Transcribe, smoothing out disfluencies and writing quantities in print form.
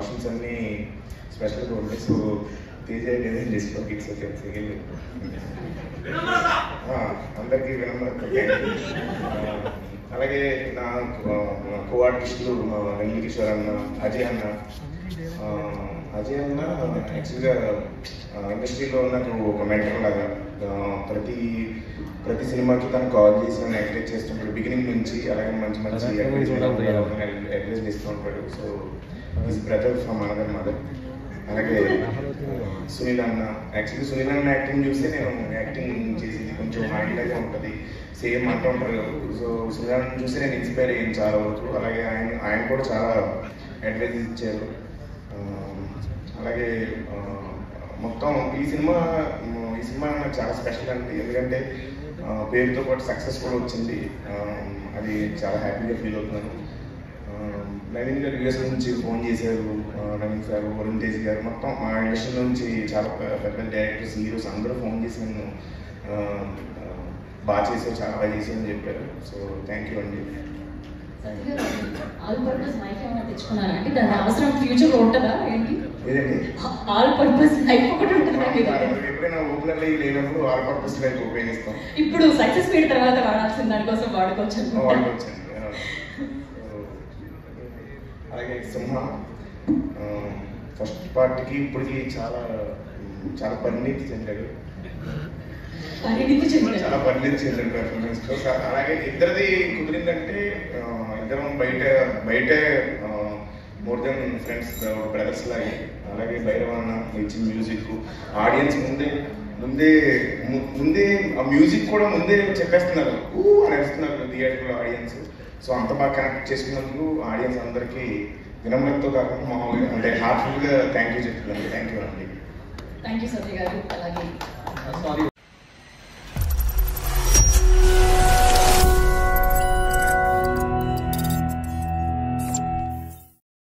Costumes అన్నీ స్పెషల్గా ఉంటాయి. సో తేజ డిజైన్ చేసుకో కిట్స్ సెకండ్ అందరికీ వినమ్రత. అలాగే నా కో ఆర్టిస్టులు వెంకట కిషోర్ అన్న, అజయ్ అన్న. యాక్చువల్గా ఇండస్ట్రీలో నాకు ఒక మెంటర్ లాగా. ప్రతి సినిమాకి తను కాల్ చేసి నన్ను ఎంకరేజ్ చేస్తుంటాడు బిగినింగ్ నుంచి. అలాగే మంచి అడ్వైజ్ చేస్తూ ఉంటాడు. So is brother from another mother. అలాగే సునీల్ అన్న, యాక్చువల్లీ సునీల్ అన్న యాక్టింగ్ చూస్తే నేను యాక్టింగ్ చేసేది కొంచెం మైండ్లాగే ఉంటుంది, సేమ్ అంటూ ఉంటారు. సో సునీల్ అన్న చూసి నేను ఇన్స్పైర్ అయ్యాను చాలా వరకు. అలాగే ఆయన కూడా చాలా అడ్వైజ్ ఇచ్చారు. అలాగే మొత్తం ఈ సినిమా నాకు చాలా స్పెషల్ అండి. ఎందుకంటే పేరుతో పాటు సక్సెస్ కూడా వచ్చింది. అది చాలా హ్యాపీగా ఫీల్ అవుతున్నాను. నవీన్ గారు యూఎస్ నుంచి ఫోన్ చేశారు. నవీన్ సార్, వరుణ్ తేజ్ గారు, మొత్తం మా ఇండస్ట్రీ నుంచి చాలా పెద్ద డైరెక్టర్స్, హీరోస్ అందరూ ఫోన్ చేసి నన్ను బాగా చేసావు, చాలా బాగా చేసావు అని చెప్పారు. సో థ్యాంక్ యూ అండి. ఆల్ పర్పస్ మైక్ ఏమైనా తెచ్చుకున్నారా అంటే దాని అవసరం ఫ్యూచర్ ఉంటుందా ఏంటి? ఏదండి ఆల్ పర్పస్ మైక్ ఒకటి ఉంటుందా? ఎప్పుడైనా ఓపెనర్ లైవ్ లేనప్పుడు ఆల్ పర్పస్ లైవ్ ఉపయోగిస్తాం. ఇప్పుడు సక్సెస్ మీట్ తర్వాత వాడాల్సిన దానికోసం వాడుకోవచ్చు. అలాగే సింహ ఫస్ట్ పార్ట్కి ఇప్పటికి చాలా పరిణితి చెందాడు. చాలా పరిణితి చెందాడు పెర్ఫార్మెన్స్లో. అలాగే ఇద్దరిది కుదిరిందంటే ఇద్దరం బయట మోర్ దెన్ ఫ్రెండ్స్, బ్రదర్స్ లాగే. అలాగే భైరవన్న ఇచ్చిన మ్యూజిక్ ఆడియన్స్ ముందే ఆ మ్యూజిక్ కూడా ముందే చెప్పేస్తున్నారు, అని వేస్తున్నారు థియేటర్లో ఆడియన్స్. సో అంత బాగా కనెక్ట్ చేసుకున్నందుకు ఆడియన్స్ అందరికీ వినమ్రతతో కాకుండా మామూలుగా అంటే హార్ట్ఫుల్గా థ్యాంక్ యూ చెప్తున్నాను. థ్యాంక్ యూ అండి. థ్యాంక్ యూ సత్య గారు. అలాగే